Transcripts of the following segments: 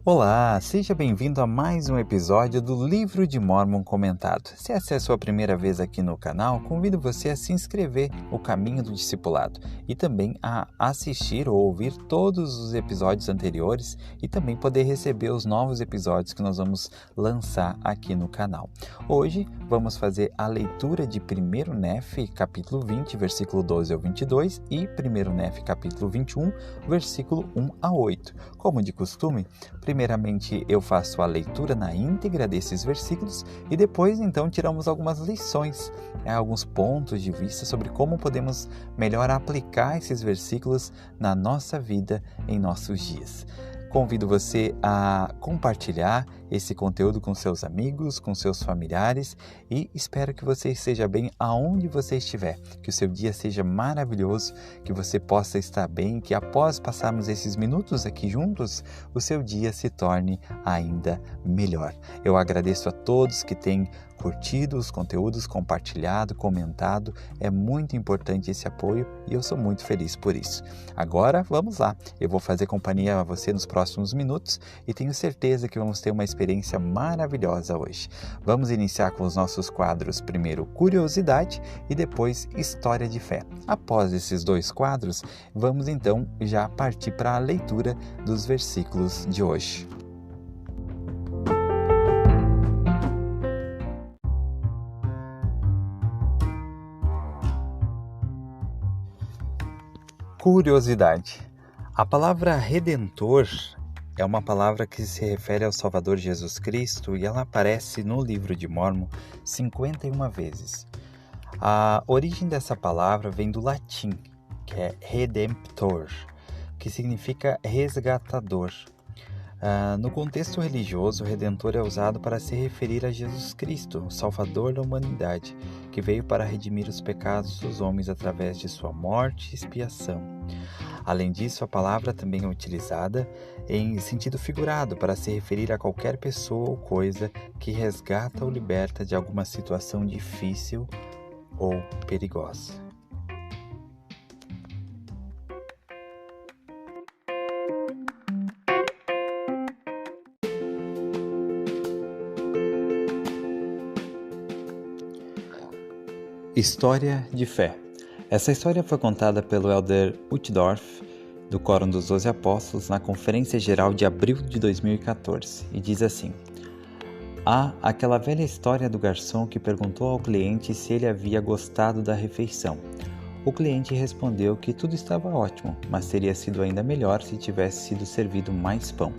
Olá, seja bem-vindo a mais um episódio do Livro de Mórmon Comentado. Se essa é a sua primeira vez aqui no canal, convido você a se inscrever no Caminho do Discipulado e também a assistir ou ouvir todos os episódios anteriores e também poder receber os novos episódios que nós vamos lançar aqui no canal. Hoje vamos fazer a leitura de 1º Nefe, capítulo 20, versículo 12 ao 22 e 1º Nefe, capítulo 21, versículo 1 a 8. Como de costume, primeiramente eu faço a leitura na íntegra desses versículos e depois então tiramos algumas lições, alguns pontos de vista sobre como podemos melhor aplicar esses versículos na nossa vida em nossos dias. Convido você a compartilhar esse conteúdo com seus amigos, com seus familiares e espero que você esteja bem aonde você estiver, que o seu dia seja maravilhoso, que você possa estar bem, que após passarmos esses minutos aqui juntos, o seu dia se torne ainda melhor. Eu agradeço a todos que têm curtido os conteúdos, compartilhado, comentado. É muito importante esse apoio e eu sou muito feliz por isso. Agora, vamos lá. Eu vou fazer companhia a você nos próximos minutos e tenho certeza que vamos ter uma experiência maravilhosa hoje. Vamos iniciar com os nossos quadros, primeiro Curiosidade e depois História de Fé. Após esses dois quadros, vamos então já partir para a leitura dos versículos de hoje. Curiosidade. A palavra Redentor é uma palavra que se refere ao Salvador Jesus Cristo e ela aparece no livro de Mórmon 51 vezes. A origem dessa palavra vem do latim, que é redemptor, que significa resgatador. No contexto religioso, o Redentor é usado para se referir a Jesus Cristo, o Salvador da humanidade, que veio para redimir os pecados dos homens através de sua morte e expiação. Além disso, a palavra também é utilizada em sentido figurado para se referir a qualquer pessoa ou coisa que resgata ou liberta de alguma situação difícil ou perigosa. História de Fé. Essa história foi contada pelo Elder Uchtdorf, do Quórum dos 12 Apóstolos, na Conferência Geral de abril de 2014, e diz assim: há aquela velha história do garçom que perguntou ao cliente se ele havia gostado da refeição. O cliente respondeu que tudo estava ótimo, mas teria sido ainda melhor se tivesse sido servido mais pão.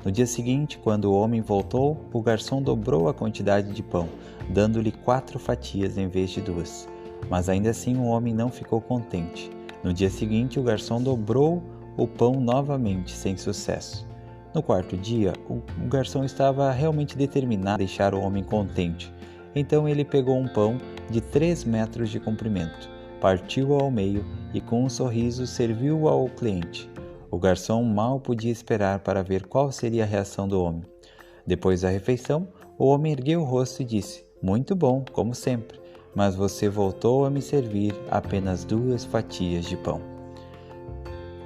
No dia seguinte, quando o homem voltou, o garçom dobrou a quantidade de pão, dando-lhe 4 fatias em vez de 2. Mas ainda assim o homem não ficou contente. No dia seguinte, o garçom dobrou o pão novamente, sem sucesso. No 4º dia, o garçom estava realmente determinado a deixar o homem contente. Então ele pegou um pão de 3 metros de comprimento, partiu-o ao meio e com um sorriso serviu-o ao cliente. O garçom mal podia esperar para ver qual seria a reação do homem. Depois da refeição, o homem ergueu o rosto e disse: muito bom, como sempre, mas você voltou a me servir apenas 2 fatias de pão.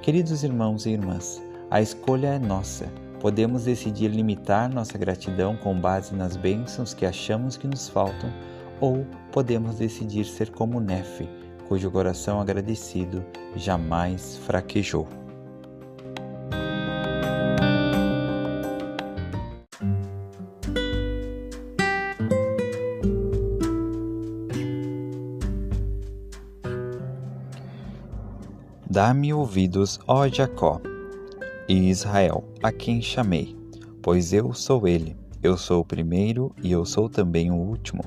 Queridos irmãos e irmãs, a escolha é nossa. Podemos decidir limitar nossa gratidão com base nas bênçãos que achamos que nos faltam, ou podemos decidir ser como Nefe, cujo coração agradecido jamais fraquejou. Dá-me ouvidos, ó Jacó, e Israel, a quem chamei, pois eu sou ele, eu sou o primeiro e eu sou também o último.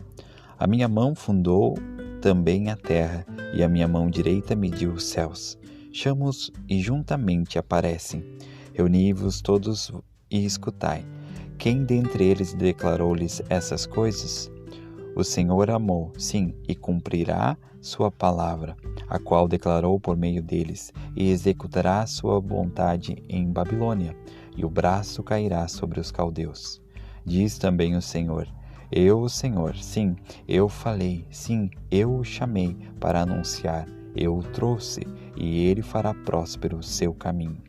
A minha mão fundou também a terra, e a minha mão direita mediu os céus. Chamo-os e juntamente aparecem. Reuni-vos todos e escutai. Quem dentre eles declarou-lhes essas coisas? O Senhor amou, sim, e cumprirá sua palavra, a qual declarou por meio deles, e executará sua vontade em Babilônia, e o braço cairá sobre os caldeus. Diz também o Senhor: eu, o Senhor, sim, eu falei, sim, eu o chamei para anunciar, eu o trouxe, e ele fará próspero o seu caminho.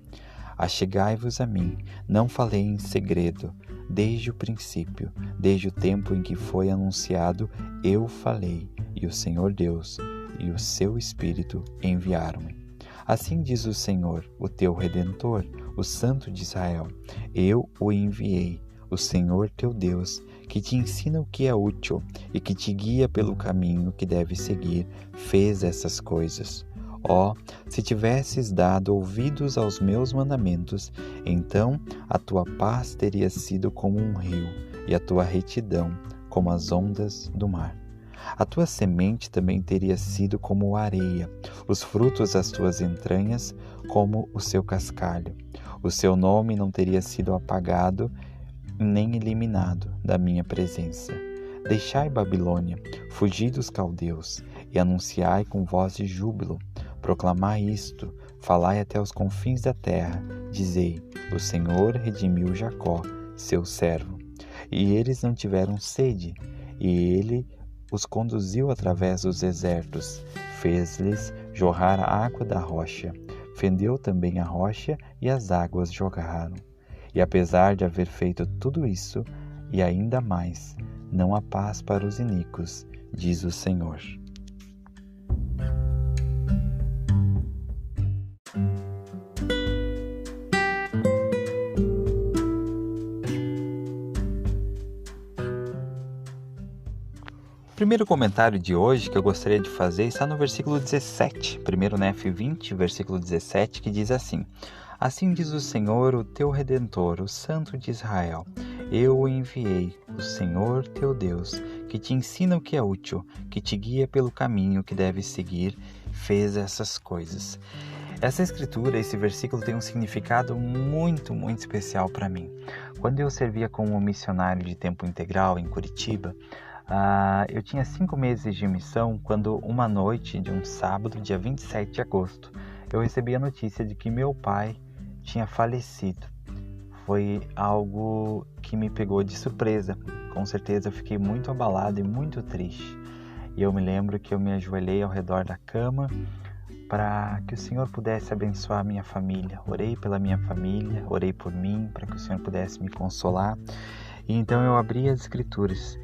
Achegai-vos a mim, não falei em segredo. Desde o princípio, desde o tempo em que foi anunciado, eu falei, e o Senhor Deus e o seu Espírito enviaram-me. Assim diz o Senhor, o teu Redentor, o Santo de Israel: eu o enviei, o Senhor teu Deus, que te ensina o que é útil e que te guia pelo caminho que deves seguir, fez essas coisas. Ó, se tivesses dado ouvidos aos meus mandamentos, então a tua paz teria sido como um rio, e a tua retidão como as ondas do mar. A tua semente também teria sido como a areia, os frutos das tuas entranhas como o seu cascalho. O seu nome não teria sido apagado nem eliminado da minha presença. Deixai Babilônia, fugi dos caldeus, e anunciai com voz de júbilo. Proclamai isto, falai até os confins da terra, dizei: o Senhor redimiu Jacó, seu servo. E eles não tiveram sede, e ele os conduziu através dos desertos, fez-lhes jorrar a água da rocha, fendeu também a rocha e as águas jorraram. E apesar de haver feito tudo isso, e ainda mais, não há paz para os iníquos, diz o Senhor. O primeiro comentário de hoje que eu gostaria de fazer está no versículo 17, 1 Nef 20, versículo 17, que diz assim: assim diz o Senhor, o teu Redentor, o Santo de Israel: eu o enviei, o Senhor teu Deus, que te ensina o que é útil, que te guia pelo caminho que deves seguir, fez essas coisas. Essa escritura, esse versículo tem um significado muito especial para mim. Quando eu servia como missionário de tempo integral em Curitiba, eu tinha 5 meses de missão quando, uma noite de um sábado, dia 27 de agosto, eu recebi a notícia de que meu pai tinha falecido. Foi algo que me pegou de surpresa. Com certeza eu fiquei muito abalado e muito triste. E eu me lembro que eu me ajoelhei ao redor da cama para que o Senhor pudesse abençoar a minha família. Orei pela minha família, orei por mim, para que o Senhor pudesse me consolar. E então eu abri as Escrituras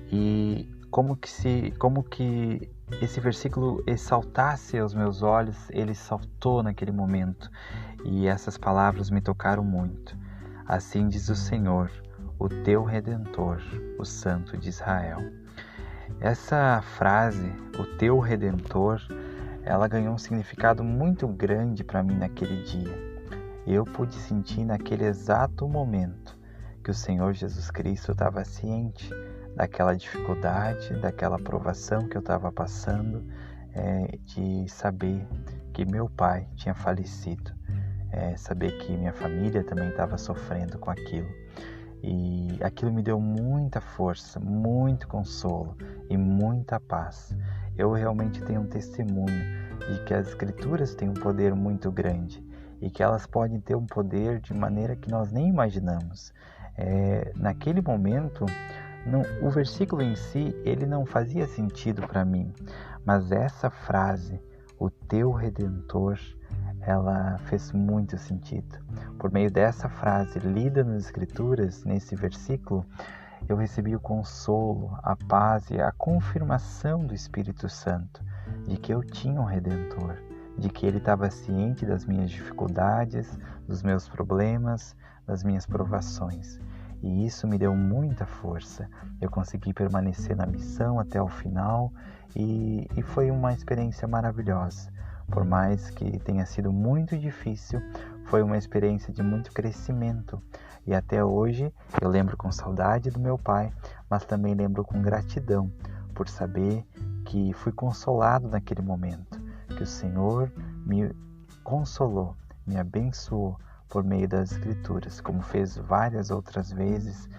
e como que esse versículo saltasse aos meus olhos, ele saltou naquele momento. E essas palavras me tocaram muito. Assim diz o Senhor, o teu Redentor, o Santo de Israel. Essa frase, o teu Redentor, ela ganhou um significado muito grande para mim naquele dia. Eu pude sentir naquele exato momento que o Senhor Jesus Cristo estava ciente daquela dificuldade, daquela provação que eu estava passando, de saber que meu pai tinha falecido, saber que minha família também estava sofrendo com aquilo. E aquilo me deu muita força, muito consolo e muita paz. Eu realmente tenho um testemunho de que as Escrituras têm um poder muito grande e que elas podem ter um poder de maneira que nós nem imaginamos. Naquele momento, o versículo em si, ele não fazia sentido para mim, mas essa frase, o teu Redentor, ela fez muito sentido. Por meio dessa frase lida nas Escrituras, nesse versículo, eu recebi o consolo, a paz e a confirmação do Espírito Santo de que eu tinha um Redentor, de que Ele estava ciente das minhas dificuldades, dos meus problemas, das minhas provações. E isso me deu muita força. Eu consegui permanecer na missão até o final e foi uma experiência maravilhosa. Por mais que tenha sido muito difícil, foi uma experiência de muito crescimento. E até hoje eu lembro com saudade do meu pai, mas também lembro com gratidão por saber que fui consolado naquele momento, que o Senhor me consolou, me abençoou por meio das Escrituras, como fez várias outras vezes,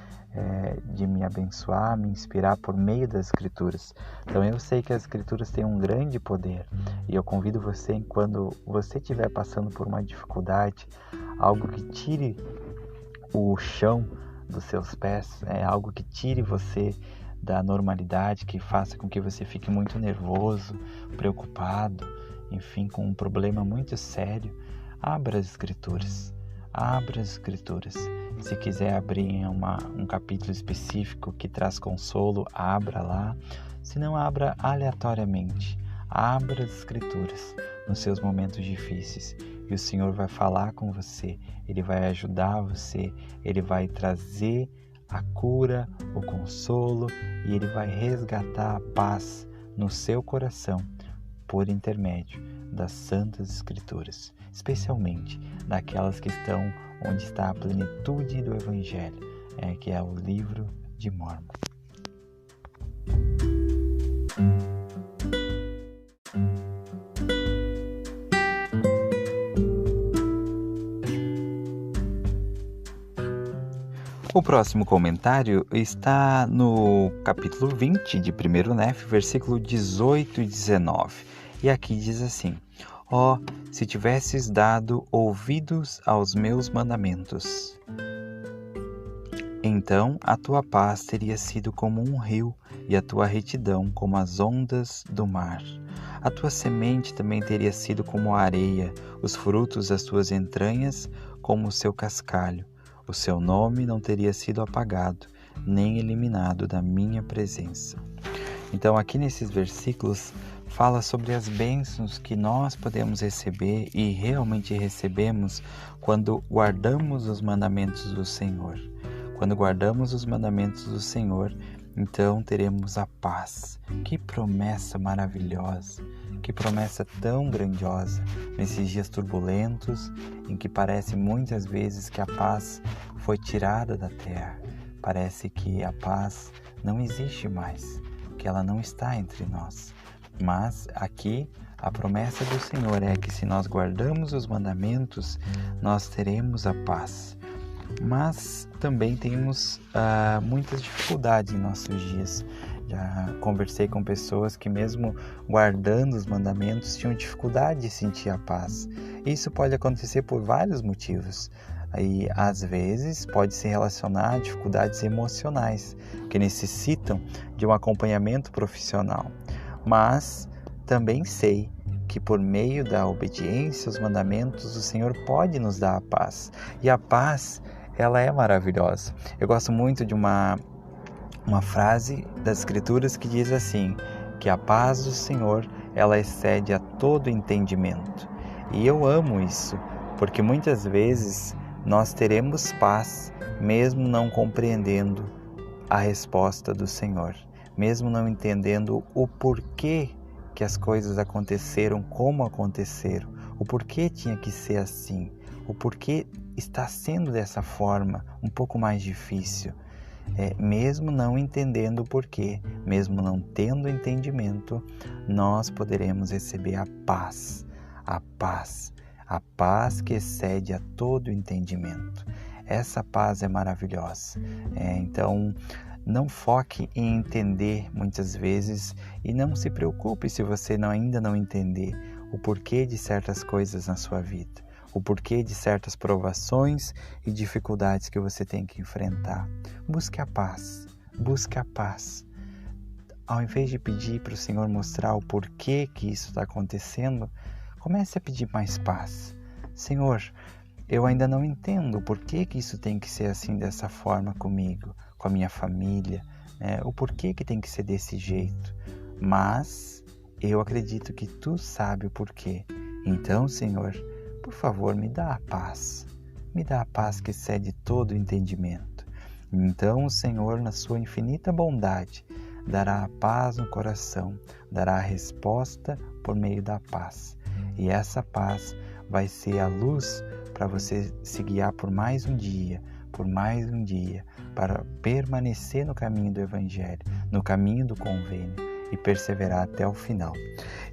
de me abençoar, me inspirar por meio das Escrituras. Então eu sei que as Escrituras têm um grande poder e eu convido você, quando você estiver passando por uma dificuldade, algo que tire o chão dos seus pés, algo que tire você da normalidade, que faça com que você fique muito nervoso, preocupado, enfim, com um problema muito sério, abra as Escrituras. abra as Escrituras. Se quiser abrir em um capítulo específico que traz consolo, abra lá. Se não, abra aleatoriamente. Abra as Escrituras nos seus momentos difíceis e o Senhor vai falar com você. Ele vai ajudar você. Ele vai trazer a cura, o consolo e Ele vai resgatar a paz no seu coração por intermédio das Santas Escrituras, especialmente daquelas que estão onde está a plenitude do Evangelho, que é o livro de Mórmon. O próximo comentário está no capítulo 20 de 1 Nef, versículo 18 e 19. E aqui diz assim: Ó, se tivesses dado ouvidos aos meus mandamentos, então a tua paz teria sido como um rio e a tua retidão como as ondas do mar. A tua semente também teria sido como a areia, os frutos das tuas entranhas como o seu cascalho. O seu nome não teria sido apagado, nem eliminado da minha presença. Então, aqui nesses versículos, fala sobre as bênçãos que nós podemos receber e realmente recebemos quando guardamos os mandamentos do Senhor. Quando guardamos os mandamentos do Senhor, então teremos a paz. Que promessa maravilhosa! Que promessa tão grandiosa nesses dias turbulentos em que parece muitas vezes que a paz foi tirada da terra. Parece que a paz não existe mais, que ela não está entre nós. Mas aqui a promessa do Senhor é que se nós guardamos os mandamentos, nós teremos a paz. Mas também temos muitas dificuldades em nossos dias. Já conversei com pessoas que mesmo guardando os mandamentos tinham dificuldade de sentir a paz. Isso pode acontecer por vários motivos. E às vezes pode se relacionar a dificuldades emocionais que necessitam de um acompanhamento profissional. Mas também sei que por meio da obediência aos mandamentos o Senhor pode nos dar a paz. E a paz, ela é maravilhosa. Eu gosto muito de uma frase das Escrituras que diz assim, que a paz do Senhor, ela excede a todo entendimento. E eu amo isso, porque muitas vezes nós teremos paz, mesmo não compreendendo a resposta do Senhor, mesmo não entendendo o porquê que as coisas aconteceram como aconteceram, o porquê tinha que ser assim, o porquê está sendo dessa forma, um pouco mais difícil. Mesmo não entendendo o porquê, mesmo não tendo entendimento, nós poderemos receber a paz que excede a todo entendimento. Essa paz é maravilhosa. Então, não foque em entender muitas vezes e não se preocupe se você ainda não entender o porquê de certas coisas na sua vida, o porquê de certas provações e dificuldades que você tem que enfrentar. Busque a paz. Ao invés de pedir para o Senhor mostrar o porquê que isso está acontecendo, comece a pedir mais paz. Senhor, eu ainda não entendo o porquê que isso tem que ser assim, dessa forma comigo, com a minha família, o porquê que tem que ser desse jeito, mas eu acredito que Tu sabe o porquê. Então, Senhor, por favor, me dá a paz que excede todo o entendimento. Então o Senhor, na sua infinita bondade, dará a paz no coração, dará a resposta por meio da paz. E essa paz vai ser a luz para você se guiar por mais um dia, para permanecer no caminho do Evangelho, no caminho do convênio e perseverar até o final.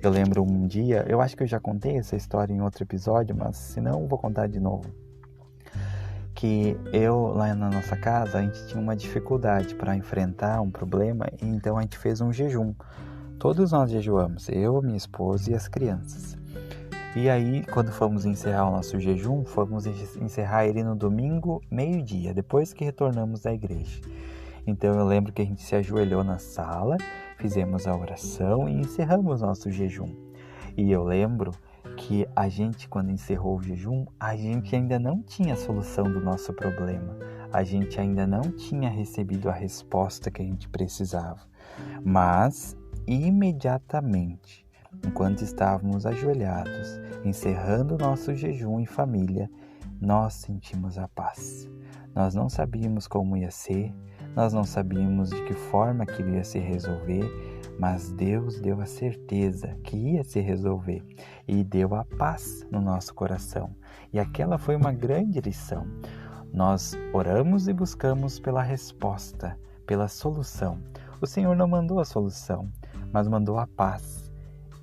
Eu lembro um dia, eu acho que eu já contei essa história em outro episódio, mas se não, vou contar de novo. Que lá na nossa casa, a gente tinha uma dificuldade para enfrentar um problema, e então a gente fez um jejum. Todos nós jejuamos, eu, minha esposa e as crianças. E aí, quando fomos encerrar o nosso jejum, fomos encerrar ele no domingo, meio-dia, depois que retornamos da igreja. Então eu lembro que a gente se ajoelhou na sala, fizemos a oração e encerramos nosso jejum. E eu lembro que a gente, quando encerrou o jejum, a gente ainda não tinha a solução do nosso problema. A gente ainda não tinha recebido a resposta que a gente precisava. Mas, imediatamente, enquanto estávamos ajoelhados, encerrando o nosso jejum em família, nós sentimos a paz. Nós não sabíamos como ia ser, nós não sabíamos de que forma aquilo ia se resolver, mas Deus deu a certeza que ia se resolver e deu a paz no nosso coração. E aquela foi uma grande lição. Nós oramos e buscamos pela resposta, pela solução. O Senhor não mandou a solução, mas mandou a paz.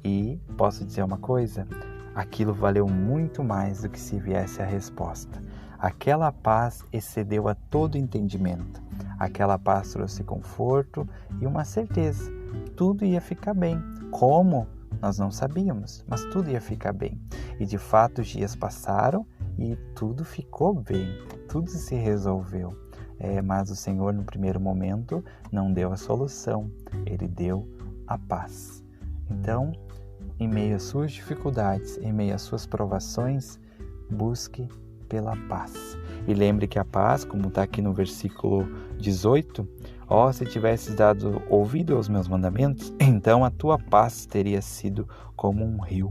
E posso dizer uma coisa? Aquilo valeu muito mais do que se viesse a resposta. Aquela paz excedeu a todo entendimento. Aquela paz trouxe conforto e uma certeza. Tudo ia ficar bem. Como? Nós não sabíamos, mas tudo ia ficar bem. E de fato os dias passaram e tudo ficou bem. Tudo se resolveu. Mas o Senhor, no primeiro momento, não deu a solução. Ele deu a paz. Então, em meio às suas dificuldades, em meio às suas provações, busque pela paz. E lembre que a paz, como está aqui no versículo 18, se tivesses dado ouvido aos meus mandamentos, então a tua paz teria sido como um rio.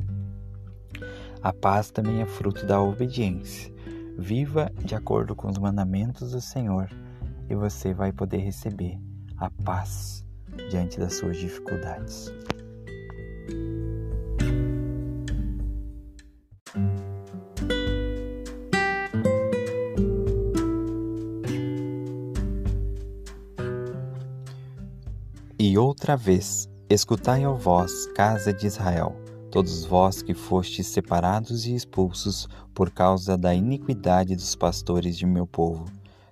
A paz também é fruto da obediência. Viva de acordo com os mandamentos do Senhor e você vai poder receber a paz diante das suas dificuldades. E outra vez, escutai, ó vós, casa de Israel, todos vós que fostes separados e expulsos por causa da iniquidade dos pastores de meu povo.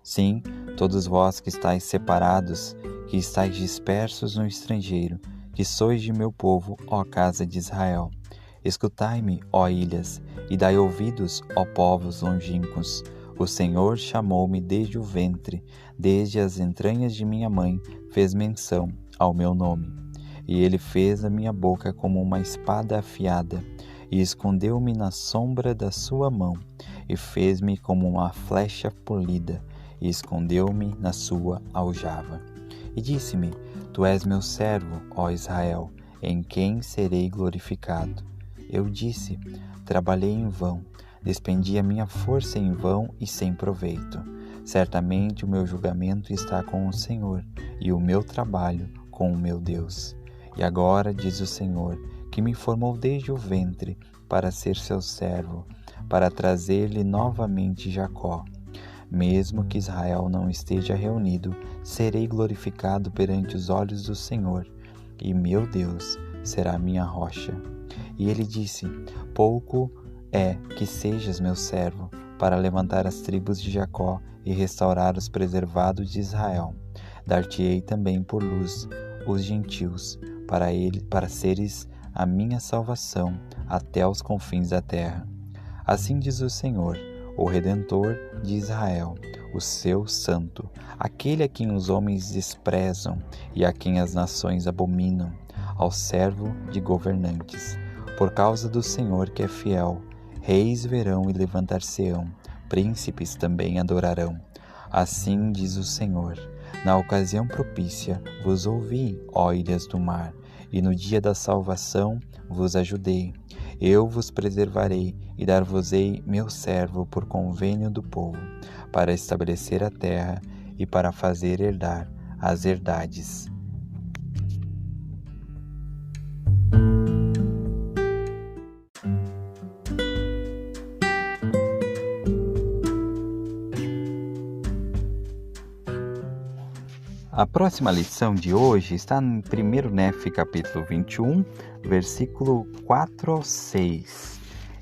Sim, todos vós que estáis separados, que estáis dispersos no estrangeiro, que sois de meu povo, ó casa de Israel. Escutai-me, ó ilhas, e dai ouvidos, ó povos longínquos. O Senhor chamou-me desde o ventre, desde as entranhas de minha mãe, fez menção ao meu nome. E ele fez a minha boca como uma espada afiada, e escondeu-me na sombra da sua mão, e fez-me como uma flecha polida, e escondeu-me na sua aljava. E disse-me, tu és meu servo, ó Israel, em quem serei glorificado. Eu disse, trabalhei em vão, despendi a minha força em vão e sem proveito. Certamente o meu julgamento está com o Senhor, e o meu trabalho com o meu Deus. E agora, diz o Senhor, que me formou desde o ventre para ser seu servo, para trazer-lhe novamente Jacó. Mesmo que Israel não esteja reunido, serei glorificado perante os olhos do Senhor, e meu Deus será minha rocha. E ele disse, pouco é que sejas meu servo, para levantar as tribos de Jacó e restaurar os preservados de Israel. Dar-te-ei também por luz os gentios, para seres a minha salvação até os confins da terra. Assim diz o Senhor, o Redentor de Israel, o seu santo, aquele a quem os homens desprezam e a quem as nações abominam, ao servo de governantes. Por causa do Senhor que é fiel, reis verão e levantar-se-ão, príncipes também adorarão. Assim diz o Senhor, na ocasião propícia vos ouvi, ó ilhas do mar, e no dia da salvação vos ajudei. Eu vos preservarei e dar-vos-ei meu servo por convênio do povo, para estabelecer a terra e para fazer herdar as herdades. A próxima lição de hoje está no 1 Néfi, capítulo 21, versículo 4 ao 6.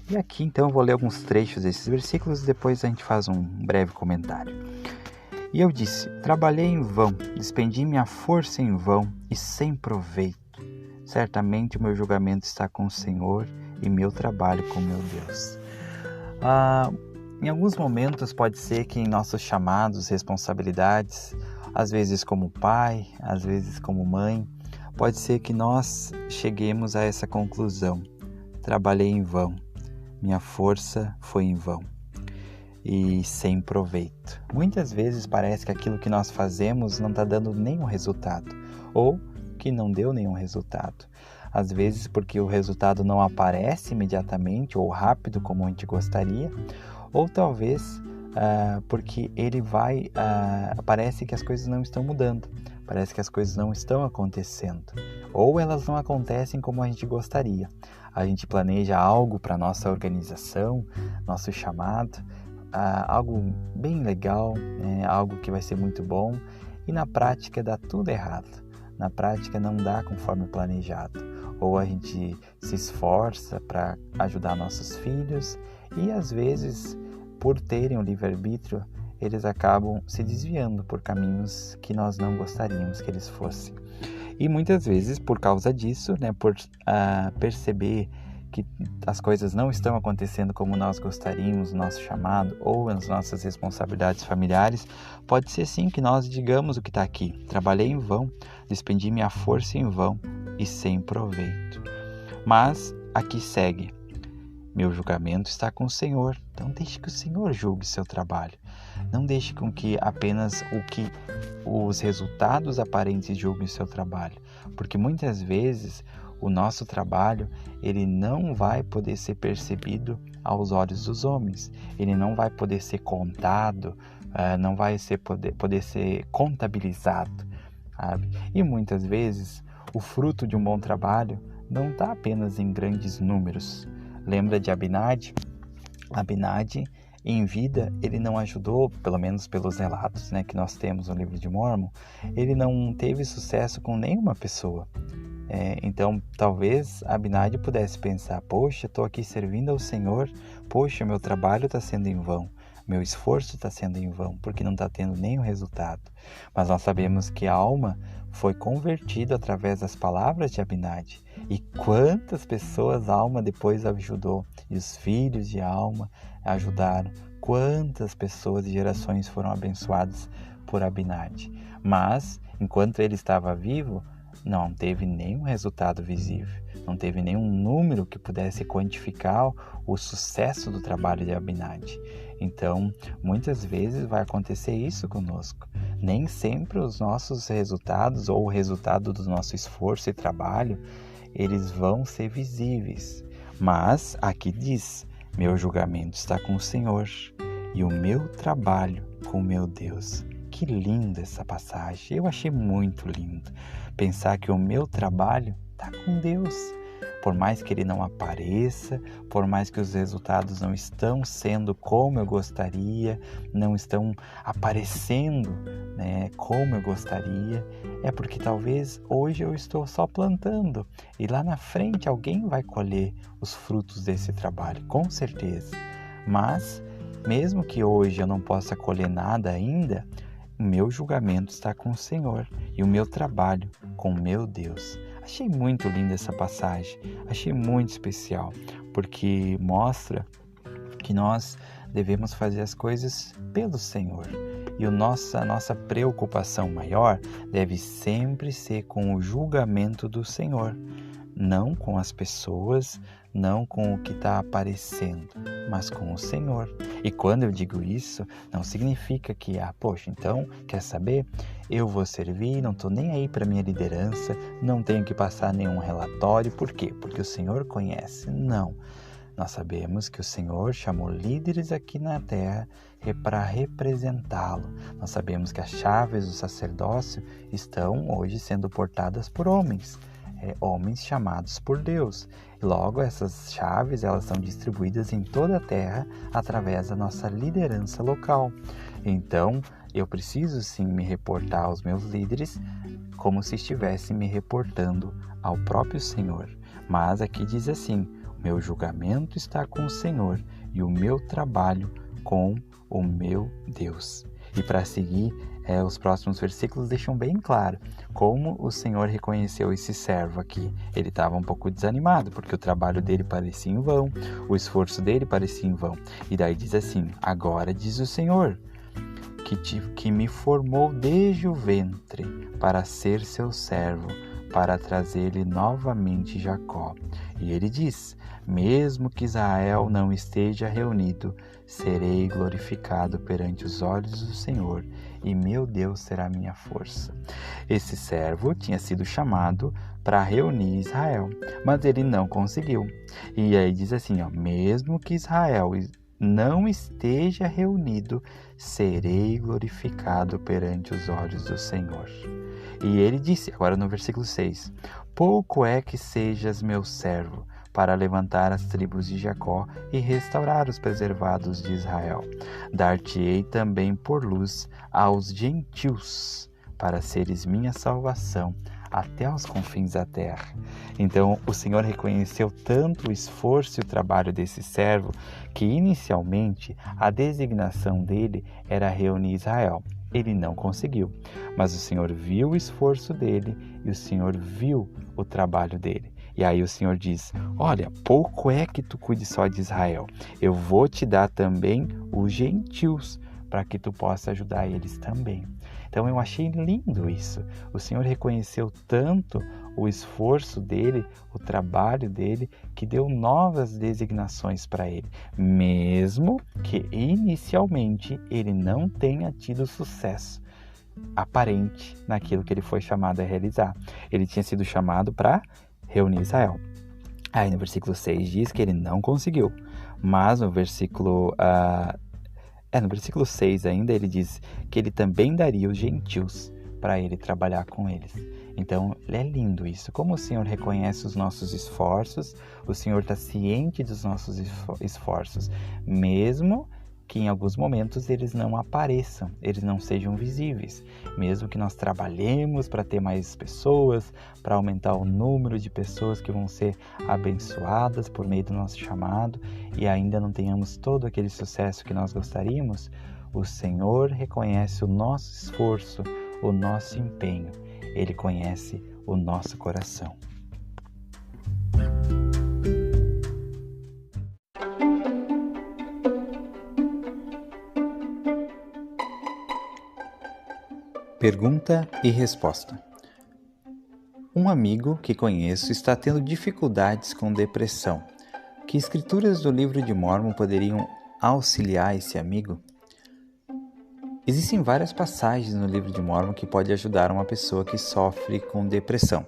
E aqui então eu vou ler alguns trechos desses versículos e depois a gente faz um breve comentário. E eu disse, trabalhei em vão, despendi minha força em vão e sem proveito. Certamente o meu julgamento está com o Senhor e meu trabalho com meu Deus. Em alguns momentos pode ser que em nossos chamados, responsabilidades, às vezes como pai, às vezes como mãe, pode ser que nós cheguemos a essa conclusão. Trabalhei em vão, minha força foi em vão e sem proveito. Muitas vezes parece que aquilo que nós fazemos não está dando nenhum resultado, ou que não deu nenhum resultado. Às vezes porque o resultado não aparece imediatamente ou rápido como a gente gostaria, ou talvez porque parece que as coisas não estão mudando, parece que as coisas não estão acontecendo, ou elas não acontecem como a gente gostaria. A gente planeja algo para nossa organização, nosso chamado, algo bem legal, algo que vai ser muito bom, e na prática dá tudo errado. Na prática não dá conforme planejado. Ou a gente se esforça para ajudar nossos filhos e às vezes, por terem o livre-arbítrio, eles acabam se desviando por caminhos que nós não gostaríamos que eles fossem. E muitas vezes, por causa disso, por perceber que as coisas não estão acontecendo como nós gostaríamos, no nosso chamado ou nas nossas responsabilidades familiares, pode ser sim que nós digamos o que está aqui: trabalhei em vão, despendi minha força em vão e sem proveito. Mas aqui segue: meu julgamento está com o Senhor. Então deixe que o Senhor julgue seu trabalho. Não deixe com que apenas os resultados aparentes julguem o seu trabalho, porque muitas vezes o nosso trabalho ele não vai poder ser percebido aos olhos dos homens, ele não vai poder ser contado, não vai poder ser contabilizado, sabe? E muitas vezes o fruto de um bom trabalho não está apenas em grandes números. Lembra de Abinadi? Abinadi, em vida, ele não ajudou, pelo menos pelos relatos que nós temos no livro de Mórmon, ele não teve sucesso com nenhuma pessoa. Então, talvez Abinadi pudesse pensar: poxa, estou aqui servindo ao Senhor, poxa, meu trabalho está sendo em vão, meu esforço está sendo em vão, porque não está tendo nenhum resultado. Mas nós sabemos que a alma foi convertida através das palavras de Abinadi. E quantas pessoas a alma depois ajudou, e os filhos de alma ajudaram. Quantas pessoas e gerações foram abençoadas por Abinadi. Mas, enquanto ele estava vivo, não teve nenhum resultado visível, não teve nenhum número que pudesse quantificar o sucesso do trabalho de Abinadi. Então, muitas vezes vai acontecer isso conosco. Nem sempre os nossos resultados ou o resultado do nosso esforço e trabalho, eles vão ser visíveis. Mas aqui diz: meu julgamento está com o Senhor e o meu trabalho com o meu Deus. Que linda essa passagem, eu achei muito lindo. Pensar que o meu trabalho está com Deus. Por mais que ele não apareça, por mais que os resultados não estão sendo como eu gostaria, não estão aparecendo como eu gostaria, é porque talvez hoje eu estou só plantando e lá na frente alguém vai colher os frutos desse trabalho, com certeza. Mas, mesmo que hoje eu não possa colher nada ainda, o meu julgamento está com o Senhor e o meu trabalho com o meu Deus. Achei muito linda essa passagem, achei muito especial, porque mostra que nós devemos fazer as coisas pelo Senhor. E a nossa preocupação maior deve sempre ser com o julgamento do Senhor, não com as pessoas, não com o que está aparecendo, mas com o Senhor. E quando eu digo isso, não significa que, poxa, então, quer saber? Eu vou servir, não estou nem aí para minha liderança, não tenho que passar nenhum relatório. Por quê? Porque o Senhor conhece. Não. Nós sabemos que o Senhor chamou líderes aqui na terra para representá-lo. Nós sabemos que as chaves do sacerdócio estão hoje sendo portadas por homens. Homens chamados por Deus. E logo essas chaves elas são distribuídas em toda a terra através da nossa liderança local. Então eu preciso sim me reportar aos meus líderes como se estivesse me reportando ao próprio Senhor. Mas aqui diz assim: o meu julgamento está com o Senhor e o meu trabalho com o meu Deus. E para seguir, os próximos versículos deixam bem claro como o Senhor reconheceu esse servo aqui. Ele estava um pouco desanimado, porque o trabalho dele parecia em vão, o esforço dele parecia em vão. E daí diz assim: agora diz o Senhor, que me formou desde o ventre para ser seu servo, para trazer-lhe novamente Jacó. E ele diz: mesmo que Israel não esteja reunido, serei glorificado perante os olhos do Senhor, e meu Deus será minha força. Esse servo tinha sido chamado para reunir Israel, mas ele não conseguiu. E aí diz assim, mesmo que Israel não esteja reunido, serei glorificado perante os olhos do Senhor. E ele disse, agora no versículo 6, pouco é que sejas meu servo, para levantar as tribos de Jacó e restaurar os preservados de Israel. Dar-te-ei também por luz aos gentios, para seres minha salvação até aos confins da terra. Então o Senhor reconheceu tanto o esforço e o trabalho desse servo, que inicialmente a designação dele era reunir Israel. Ele não conseguiu, mas o Senhor viu o esforço dele e o Senhor viu o trabalho dele. E aí o Senhor diz, olha, pouco é que tu cuide só de Israel, eu vou te dar também os gentios, para que tu possa ajudar eles também. Então eu achei lindo isso. O Senhor reconheceu tanto o esforço dele, o trabalho dele, que deu novas designações para ele, mesmo que inicialmente ele não tenha tido sucesso aparente naquilo que ele foi chamado a realizar. Ele tinha sido chamado para reunir Israel. Aí no versículo 6 diz que ele não conseguiu, mas no versículo 6 ainda ele diz que ele também daria os gentios para ele trabalhar com eles. Então é lindo isso, como o Senhor reconhece os nossos esforços, o Senhor está ciente dos nossos esforços, mesmo que em alguns momentos eles não apareçam, eles não sejam visíveis, mesmo que nós trabalhemos para ter mais pessoas, para aumentar o número de pessoas que vão ser abençoadas por meio do nosso chamado e ainda não tenhamos todo aquele sucesso que nós gostaríamos, o Senhor reconhece o nosso esforço, o nosso empenho, Ele conhece o nosso coração. Pergunta e resposta. Um amigo que conheço está tendo dificuldades com depressão. Que escrituras do livro de Mórmon poderiam auxiliar esse amigo? Existem várias passagens no livro de Mórmon que podem ajudar uma pessoa que sofre com depressão.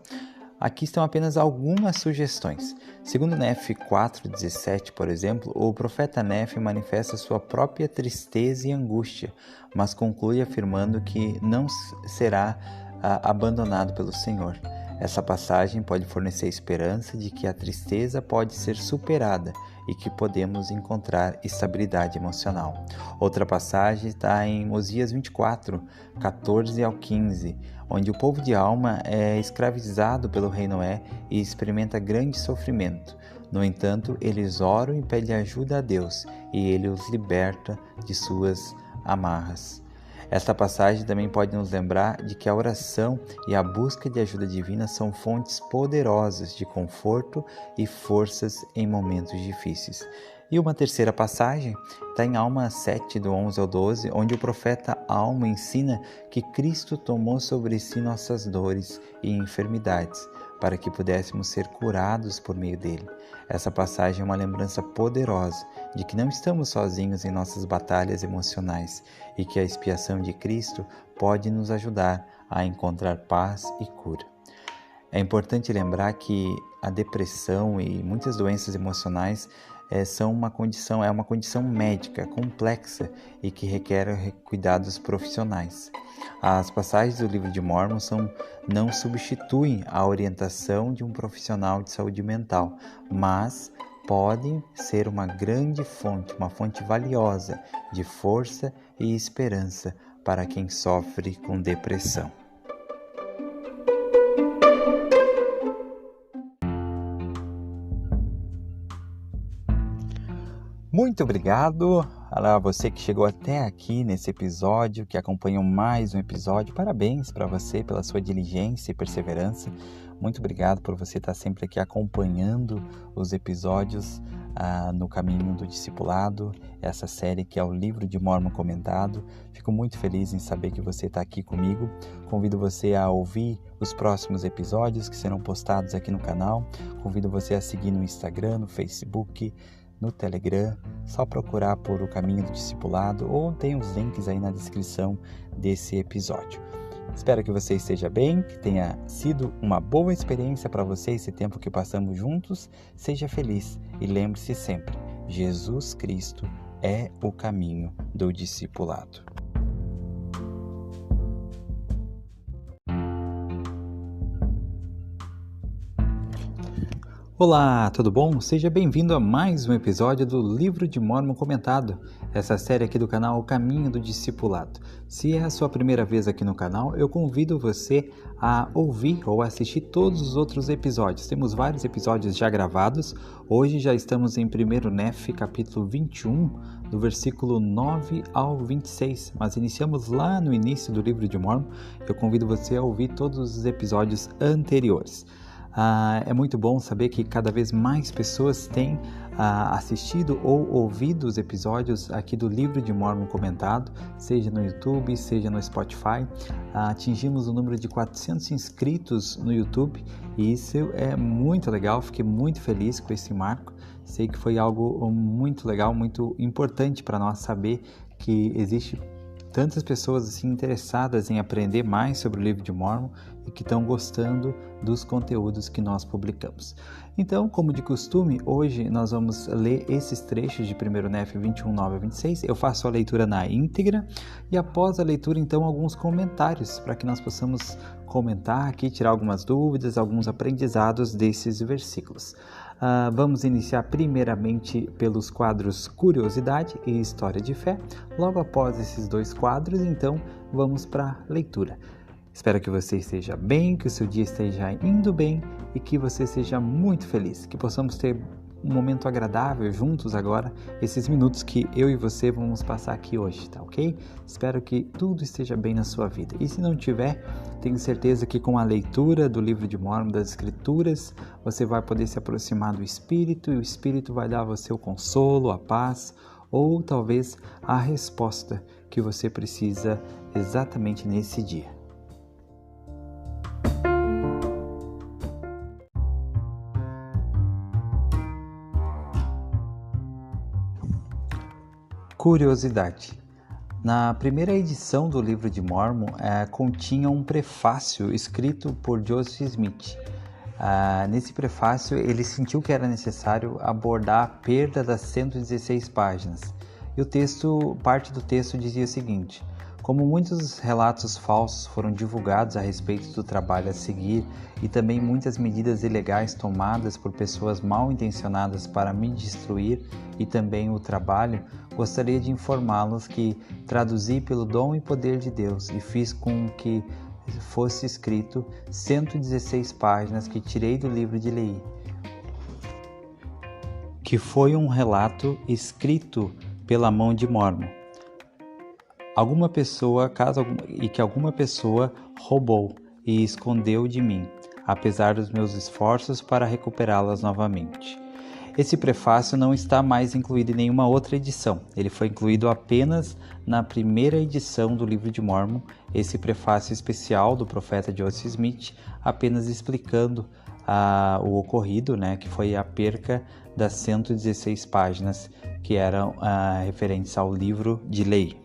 Aqui estão apenas algumas sugestões. Segundo Nefe 4,17, por exemplo, o profeta Nefe manifesta sua própria tristeza e angústia, mas conclui afirmando que não será abandonado pelo Senhor. Essa passagem pode fornecer esperança de que a tristeza pode ser superada e que podemos encontrar estabilidade emocional. Outra passagem está em Osias 24, 14 ao 15, onde o povo de alma é escravizado pelo rei Noé e experimenta grande sofrimento. No entanto, eles oram e pedem ajuda a Deus, e Ele os liberta de suas amarras. Esta passagem também pode nos lembrar de que a oração e a busca de ajuda divina são fontes poderosas de conforto e forças em momentos difíceis. E uma terceira passagem está em Alma 7, do 11 ao 12, onde o profeta Alma ensina que Cristo tomou sobre si nossas dores e enfermidades, para que pudéssemos ser curados por meio dele. Essa passagem é uma lembrança poderosa de que não estamos sozinhos em nossas batalhas emocionais e que a expiação de Cristo pode nos ajudar a encontrar paz e cura. É importante lembrar que a depressão e muitas doenças emocionais é uma condição médica complexa e que requer cuidados profissionais. As passagens do livro de Mórmon não substituem a orientação de um profissional de saúde mental, mas podem ser uma grande fonte, uma fonte valiosa de força e esperança para quem sofre com depressão. Muito obrigado a você que chegou até aqui nesse episódio, que acompanhou mais um episódio. Parabéns para você pela sua diligência e perseverança. Muito obrigado por você estar sempre aqui acompanhando os episódios no Caminho do Discipulado, essa série que é o Livro de Mórmon Comentado. Fico muito feliz em saber que você está aqui comigo. Convido você a ouvir os próximos episódios que serão postados aqui no canal. Convido você a seguir no Instagram, no Facebook, no Telegram. Só procurar por O Caminho do Discipulado ou tem os links aí na descrição desse episódio. Espero que você esteja bem, que tenha sido uma boa experiência para você esse tempo que passamos juntos. Seja feliz e lembre-se sempre, Jesus Cristo é o caminho do discipulado. Olá, tudo bom? Seja bem-vindo a mais um episódio do Livro de Mórmon Comentado, essa série aqui do canal O Caminho do Discipulado. Se é a sua primeira vez aqui no canal, eu convido você a ouvir ou assistir todos os outros episódios. Temos vários episódios já gravados. Hoje já estamos em 1 Nef, capítulo 21, do versículo 9 ao 26, mas iniciamos lá no início do Livro de Mórmon. Eu convido você a ouvir todos os episódios anteriores. É muito bom saber que cada vez mais pessoas têm assistido ou ouvido os episódios aqui do Livro de Mórmon Comentado, seja no YouTube, seja no Spotify. Atingimos o número de 400 inscritos no YouTube e isso é muito legal, fiquei muito feliz com esse marco. Sei que foi algo muito legal, muito importante para nós saber que existe tantas pessoas assim interessadas em aprender mais sobre o Livro de Mórmon e que estão gostando dos conteúdos que nós publicamos. Então, como de costume, hoje nós vamos ler esses trechos de 1 Nef 21, 9 a 26. Eu faço a leitura na íntegra e após a leitura, então, alguns comentários para que nós possamos comentar aqui, tirar algumas dúvidas, alguns aprendizados desses versículos. Vamos iniciar primeiramente pelos quadros Curiosidade e História de Fé. Logo após esses dois quadros, então, vamos para a leitura. Espero que você esteja bem, que o seu dia esteja indo bem e que você seja muito feliz, que possamos ter um momento agradável juntos agora, esses minutos que eu e você vamos passar aqui hoje, tá ok? Espero que tudo esteja bem na sua vida. E se não tiver, tenho certeza que com a leitura do Livro de Mórmon, das Escrituras, você vai poder se aproximar do Espírito e o Espírito vai dar a você o consolo, a paz ou talvez a resposta que você precisa exatamente nesse dia. Curiosidade. Na primeira edição do Livro de Mórmon, continha um prefácio escrito por Joseph Smith. Nesse prefácio, ele sentiu que era necessário abordar a perda das 116 páginas. E parte do texto dizia o seguinte: como muitos relatos falsos foram divulgados a respeito do trabalho a seguir e também muitas medidas ilegais tomadas por pessoas mal intencionadas para me destruir e também o trabalho, gostaria de informá-los que traduzi pelo dom e poder de Deus e fiz com que fosse escrito 116 páginas que tirei do livro de Leí, que foi um relato escrito pela mão de Mórmon. Alguma pessoa roubou e escondeu de mim, apesar dos meus esforços para recuperá-las novamente. Esse prefácio não está mais incluído em nenhuma outra edição. Ele foi incluído apenas na primeira edição do Livro de Mórmon, esse prefácio especial do profeta Joseph Smith, apenas explicando o ocorrido, que foi a perca das 116 páginas que eram referentes ao livro de Leí.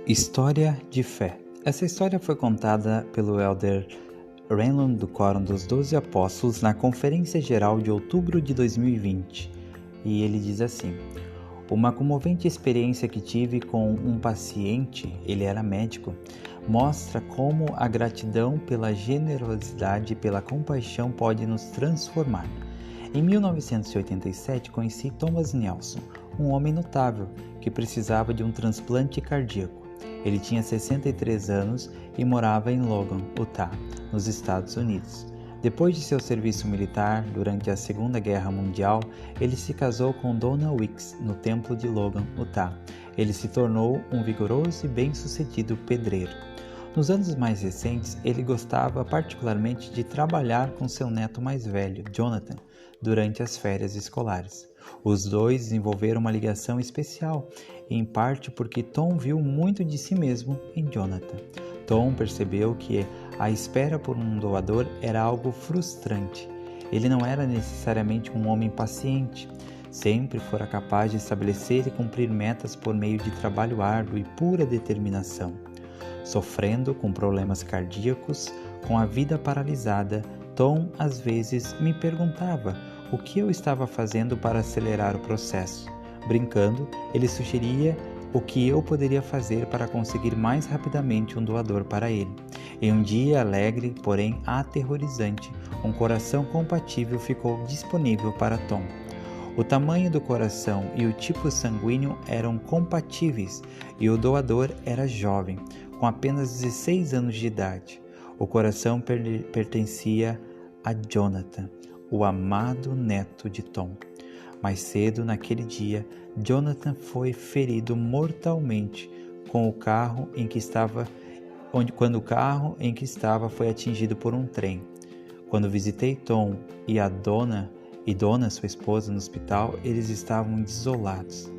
História de Fé. Essa história foi contada pelo Elder Renlund do Quórum dos 12 Apóstolos na Conferência Geral de outubro de 2020. E ele diz assim: uma comovente experiência que tive com um paciente, ele era médico, mostra como a gratidão pela generosidade e pela compaixão pode nos transformar. Em 1987, conheci Thomas Nelson, um homem notável que precisava de um transplante cardíaco. Ele tinha 63 anos e morava em Logan, Utah, nos Estados Unidos. Depois de seu serviço militar durante a Segunda Guerra Mundial, ele se casou com Donna Wicks no templo de Logan, Utah. ele se tornou um vigoroso e bem-sucedido pedreiro. Nos anos mais recentes, ele gostava particularmente de trabalhar com seu neto mais velho, Jonathan, durante as férias escolares. Os dois desenvolveram uma ligação especial, em parte porque Tom viu muito de si mesmo em Jonathan. Tom percebeu que a espera por um doador era algo frustrante. Ele não era necessariamente um homem paciente. Sempre fora capaz de estabelecer e cumprir metas por meio de trabalho árduo e pura determinação. Sofrendo com problemas cardíacos, com a vida paralisada, Tom às vezes me perguntava o que eu estava fazendo para acelerar o processo. Brincando, ele sugeria o que eu poderia fazer para conseguir mais rapidamente um doador para ele. Em um dia alegre, porém aterrorizante, um coração compatível ficou disponível para Tom. O tamanho do coração e o tipo sanguíneo eram compatíveis e o doador era jovem, com apenas 16 anos de idade. O coração pertencia a Jonathan, o amado neto de Tom. Mais cedo naquele dia, Jonathan foi ferido mortalmente quando o carro em que estava foi atingido por um trem. Quando visitei Tom e Donna, sua esposa, no hospital, eles estavam desolados.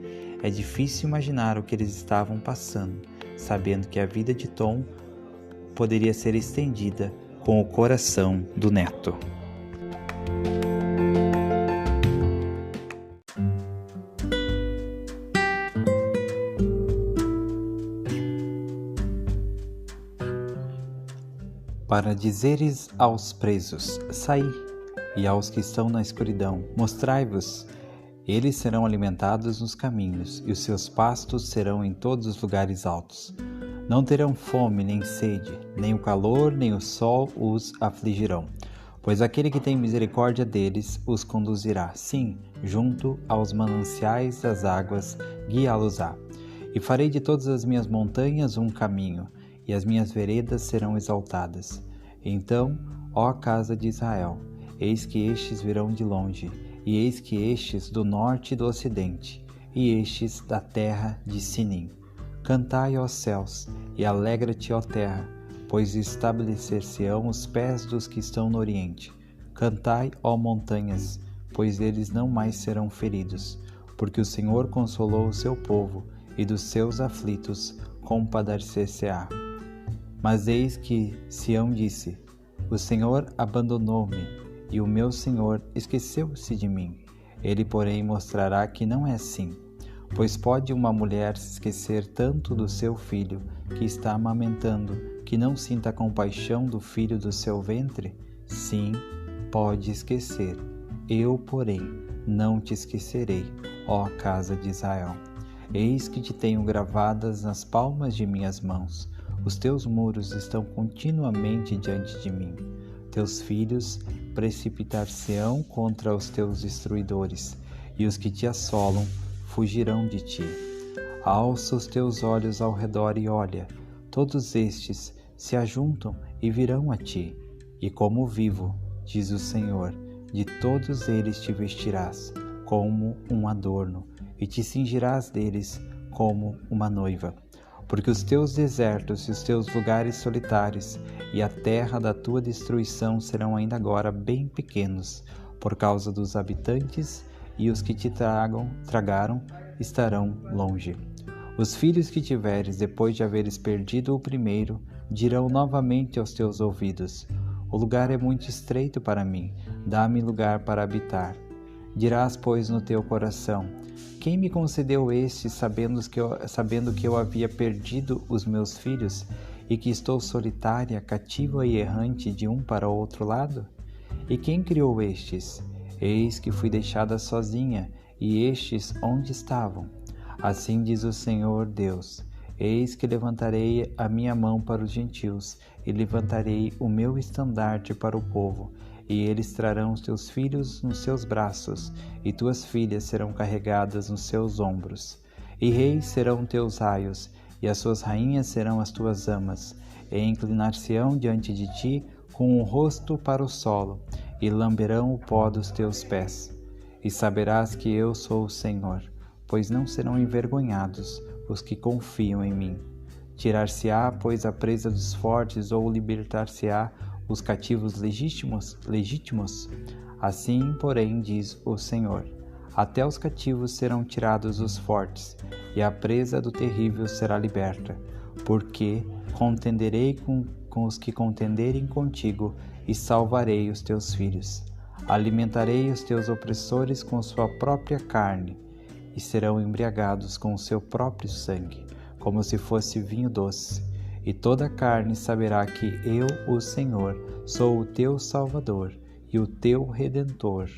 É difícil imaginar o que eles estavam passando, sabendo que a vida de Tom poderia ser estendida com o coração do neto. Para dizeres aos presos, saí, e aos que estão na escuridão, mostrai-vos. Eles serão alimentados nos caminhos, e os seus pastos serão em todos os lugares altos. Não terão fome nem sede, nem o calor nem o sol os afligirão, pois aquele que tem misericórdia deles os conduzirá, sim, junto aos mananciais das águas, guiá-los-á. E farei de todas as minhas montanhas um caminho, e as minhas veredas serão exaltadas. Então, ó casa de Israel, eis que estes virão de longe, e eis que estes do norte e do ocidente, e estes da terra de Sinim. Cantai, ó céus, e alegra-te, ó terra, pois estabelecer-se-ão os pés dos que estão no oriente. Cantai, ó montanhas, pois eles não mais serão feridos, porque o Senhor consolou o seu povo, e dos seus aflitos compadecer-se-á. Mas eis que Sião disse: o Senhor abandonou-me, e o meu Senhor esqueceu-se de mim. Ele, porém, mostrará que não é assim. Pois pode uma mulher se esquecer tanto do seu filho, que está amamentando, que não sinta compaixão do filho do seu ventre? Sim, pode esquecer. Eu, porém, não te esquecerei, ó casa de Israel. Eis que te tenho gravadas nas palmas de minhas mãos. Os teus muros estão continuamente diante de mim. Teus filhos precipitar-se-ão contra os teus destruidores, e os que te assolam fugirão de ti. Alça os teus olhos ao redor e olha, todos estes se ajuntam e virão a ti. E como vivo, diz o Senhor, de todos eles te vestirás como um adorno, e te cingirás deles como uma noiva. Porque os teus desertos e os teus lugares solitários e a terra da tua destruição serão ainda agora bem pequenos, por causa dos habitantes, e os que te tragaram estarão longe. Os filhos que tiveres depois de haveres perdido o primeiro, dirão novamente aos teus ouvidos: o lugar é muito estreito para mim, dá-me lugar para habitar. Dirás, pois, no teu coração: quem me concedeu este, sabendo que eu havia perdido os meus filhos, e que estou solitária, cativa e errante de um para o outro lado? E quem criou estes? Eis que fui deixada sozinha, e estes onde estavam? Assim diz o Senhor Deus: eis que levantarei a minha mão para os gentios, e levantarei o meu estandarte para o povo, e eles trarão os teus filhos nos seus braços, e tuas filhas serão carregadas nos seus ombros. E reis serão teus raios, e as suas rainhas serão as tuas amas, e inclinar-se-ão diante de ti com o rosto para o solo, e lamberão o pó dos teus pés. E saberás que eu sou o Senhor, pois não serão envergonhados, os que confiam em mim. Tirar-se-á, pois, a presa dos fortes, ou libertar-se-á os cativos legítimos? Assim, porém, diz o Senhor: até os cativos serão tirados os fortes, e a presa do terrível será liberta, porque contenderei com os que contenderem contigo, e salvarei os teus filhos. Alimentarei os teus opressores com sua própria carne, e serão embriagados com o seu próprio sangue, como se fosse vinho doce. E toda a carne saberá que eu, o Senhor, sou o teu Salvador e o teu Redentor,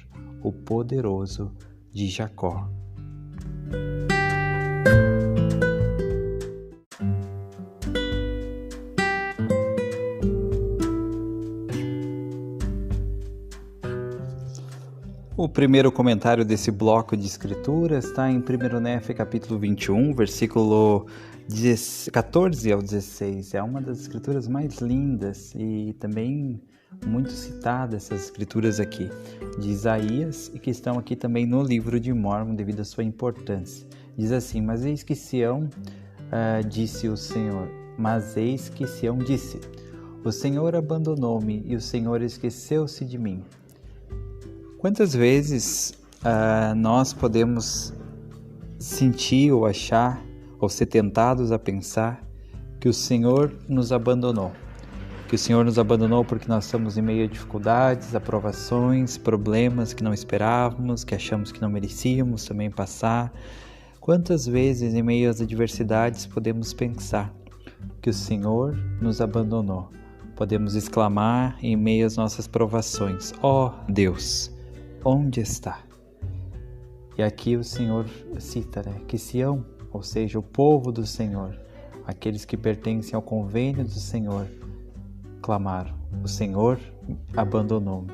o poderoso de Jacó. O primeiro comentário desse bloco de escrituras está em 1 Néfia, capítulo 21, versículo 14 ao 16. É uma das escrituras mais lindas e também muito citadas, essas escrituras aqui, de Isaías, e que estão aqui também no livro de Mórmon, devido à sua importância. Diz assim: mas eis que Sião, disse o Senhor, o Senhor abandonou-me e o Senhor esqueceu-se de mim. Quantas vezes nós podemos sentir ou achar, ou ser tentados a pensar que o Senhor nos abandonou? Que o Senhor nos abandonou porque nós estamos em meio a dificuldades, aprovações, problemas que não esperávamos, que achamos que não merecíamos também passar. Quantas vezes em meio às adversidades podemos pensar que o Senhor nos abandonou? Podemos exclamar em meio às nossas provações: ó Deus, onde está? E aqui o Senhor cita, que Sião, ou seja, o povo do Senhor, aqueles que pertencem ao convênio do Senhor, clamaram: o Senhor abandonou-me.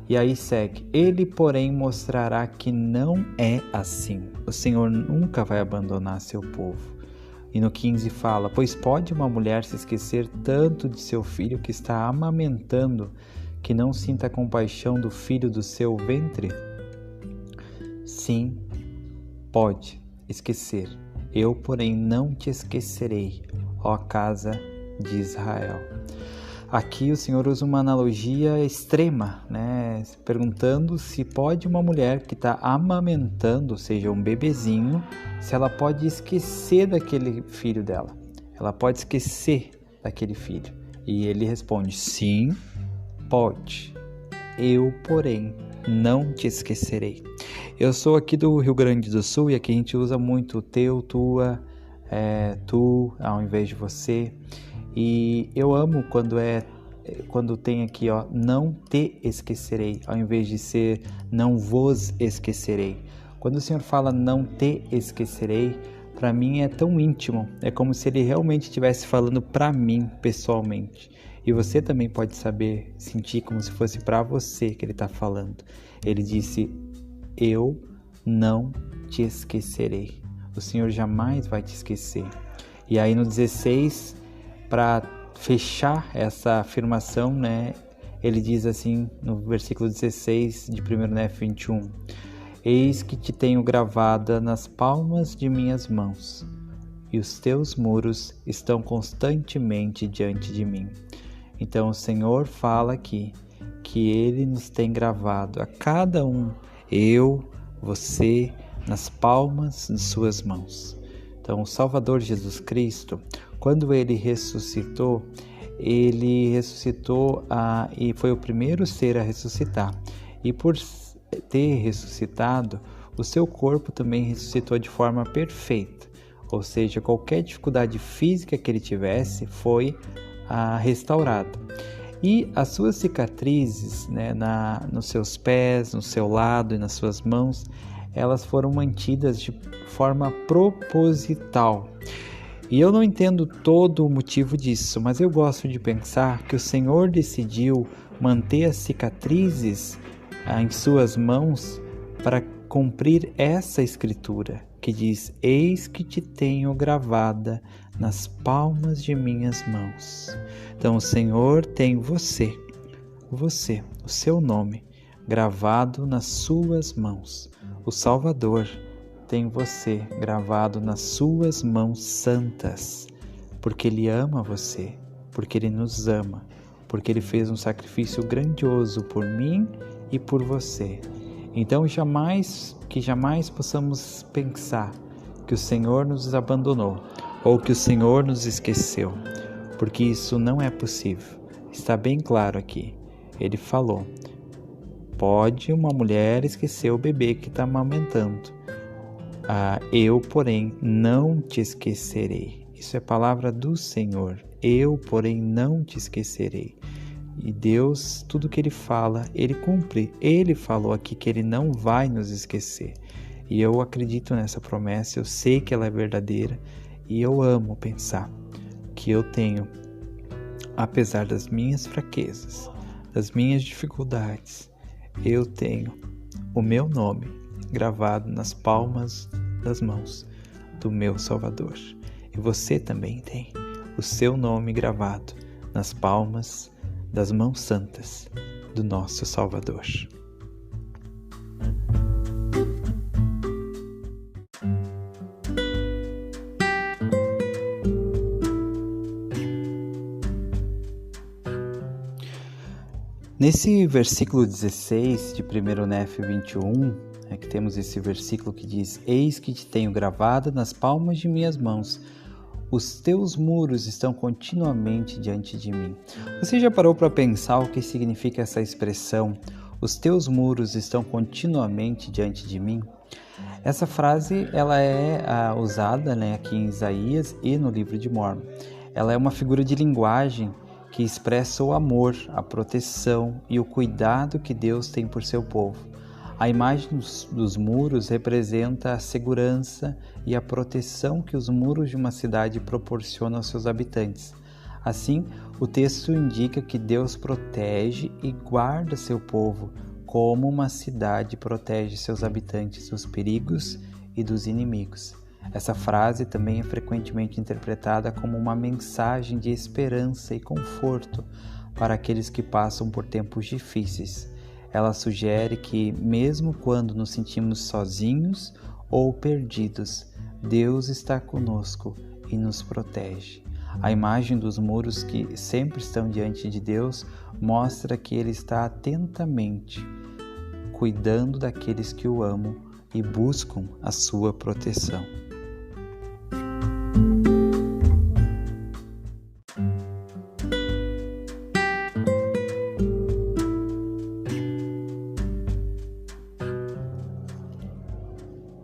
E aí segue: ele, porém, mostrará que não é assim. O Senhor nunca vai abandonar seu povo. E no 15 fala: pois pode uma mulher se esquecer tanto de seu filho que está amamentando, que não sinta compaixão do filho do seu ventre? Sim, pode esquecer. Eu, porém, não te esquecerei, ó casa de Israel. Aqui o Senhor usa uma analogia extrema, perguntando se pode uma mulher que está amamentando, ou seja, um bebezinho, se ela pode esquecer daquele filho dela. Ela pode esquecer daquele filho. E ele responde: sim, pode. Eu, porém, não te esquecerei. Eu sou aqui do Rio Grande do Sul e aqui a gente usa muito teu, tua, tu, ao invés de você. E eu amo quando tem aqui, não te esquecerei, ao invés de ser não vos esquecerei. Quando o Senhor fala não te esquecerei, para mim é tão íntimo, é como se Ele realmente estivesse falando para mim pessoalmente. E você também pode sentir como se fosse para você que Ele está falando. Ele disse: eu não te esquecerei. O Senhor jamais vai te esquecer. E aí no 16, para fechar essa afirmação, ele diz assim no versículo 16 de 1 Néfia 21: eis que te tenho gravada nas palmas de minhas mãos, e os teus muros estão constantemente diante de mim. Então o Senhor fala aqui que Ele nos tem gravado a cada um, eu, você, nas palmas de suas mãos. Então o Salvador Jesus Cristo, quando Ele ressuscitou e foi o primeiro ser a ressuscitar. E por ter ressuscitado, o seu corpo também ressuscitou de forma perfeita. Ou seja, qualquer dificuldade física que ele tivesse foi restaurada. E as suas cicatrizes, nos seus pés, no seu lado e nas suas mãos, elas foram mantidas de forma proposital. E eu não entendo todo o motivo disso, mas eu gosto de pensar que o Senhor decidiu manter as cicatrizes em suas mãos para cumprir essa escritura que diz: eis que te tenho gravada nas palmas de minhas mãos. Então o Senhor tem você, o seu nome, gravado nas suas mãos. O Salvador tem você gravado nas suas mãos santas, porque Ele ama você, porque Ele nos ama, porque Ele fez um sacrifício grandioso por mim e por você. Então jamais possamos pensar que o Senhor nos abandonou ou que o Senhor nos esqueceu, porque isso não é possível. Está bem claro aqui. Ele falou: pode uma mulher esquecer o bebê que está amamentando. Eu, porém, não te esquecerei. Isso é palavra do Senhor. Eu, porém, não te esquecerei. E Deus, tudo que Ele fala, Ele cumpre. Ele falou aqui que Ele não vai nos esquecer. E eu acredito nessa promessa, eu sei que ela é verdadeira. E eu amo pensar que eu tenho, apesar das minhas fraquezas, das minhas dificuldades, eu tenho o meu nome gravado nas palmas das mãos do meu Salvador. E você também tem o seu nome gravado nas palmas das mãos santas do nosso Salvador. Nesse versículo 16 de 1 Nef 21, que temos esse versículo que diz: eis que te tenho gravado nas palmas de minhas mãos, os teus muros estão continuamente diante de mim. Você já parou para pensar o que significa essa expressão, os teus muros estão continuamente diante de mim? Essa frase ela é usada aqui em Isaías e no livro de Mórmon. Ela é uma figura de linguagem que expressa o amor, a proteção e o cuidado que Deus tem por seu povo. A imagem dos muros representa a segurança e a proteção que os muros de uma cidade proporcionam aos seus habitantes. Assim, o texto indica que Deus protege e guarda seu povo, como uma cidade protege seus habitantes dos perigos e dos inimigos. Essa frase também é frequentemente interpretada como uma mensagem de esperança e conforto para aqueles que passam por tempos difíceis. Ela sugere que, mesmo quando nos sentimos sozinhos ou perdidos, Deus está conosco e nos protege. A imagem dos muros que sempre estão diante de Deus mostra que Ele está atentamente cuidando daqueles que o amam e buscam a sua proteção.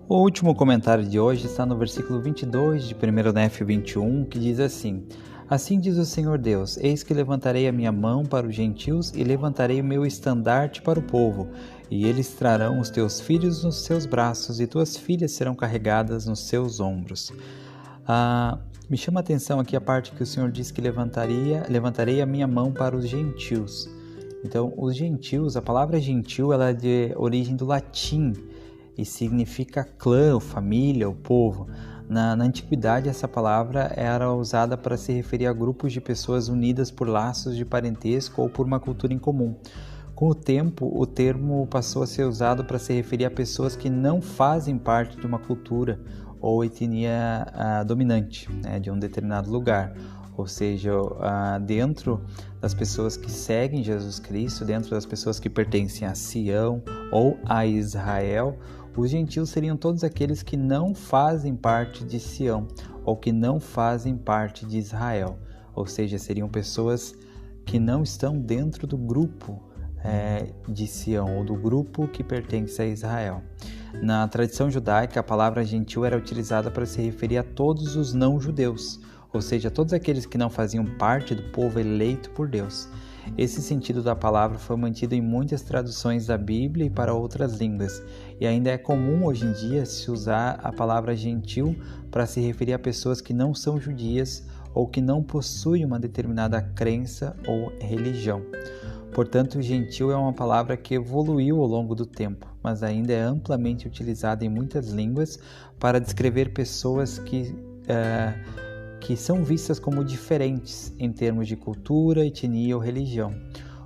O último comentário de hoje está no versículo 22 de 1 Nef 21, que diz assim: assim diz o Senhor Deus, eis que levantarei a minha mão para os gentios e levantarei o meu estandarte para o povo, e eles trarão os teus filhos nos seus braços e tuas filhas serão carregadas nos seus ombros. Me chama a atenção aqui a parte que o Senhor diz que levantarei a minha mão para os gentios. Então, os gentios, a palavra gentil, ela é de origem do latim, e significa clã, família, o povo. Na antiguidade, essa palavra era usada para se referir a grupos de pessoas unidas por laços de parentesco ou por uma cultura em comum. Com o tempo, o termo passou a ser usado para se referir a pessoas que não fazem parte de uma cultura ou etnia dominante, de um determinado lugar. Ou seja, dentro das pessoas que seguem Jesus Cristo, dentro das pessoas que pertencem a Sião ou a Israel, os gentios seriam todos aqueles que não fazem parte de Sião ou que não fazem parte de Israel. Ou seja, seriam pessoas que não estão dentro do grupo de Sião ou do grupo que pertence a Israel. Na tradição judaica, a palavra gentil era utilizada para se referir a todos os não-judeus, ou seja, todos aqueles que não faziam parte do povo eleito por Deus. Esse sentido da palavra foi mantido em muitas traduções da Bíblia e para outras línguas, e ainda é comum hoje em dia se usar a palavra gentil para se referir a pessoas que não são judias ou que não possuem uma determinada crença ou religião. Portanto, gentil é uma palavra que evoluiu ao longo do tempo, mas ainda é amplamente utilizada em muitas línguas para descrever pessoas que são vistas como diferentes em termos de cultura, etnia ou religião.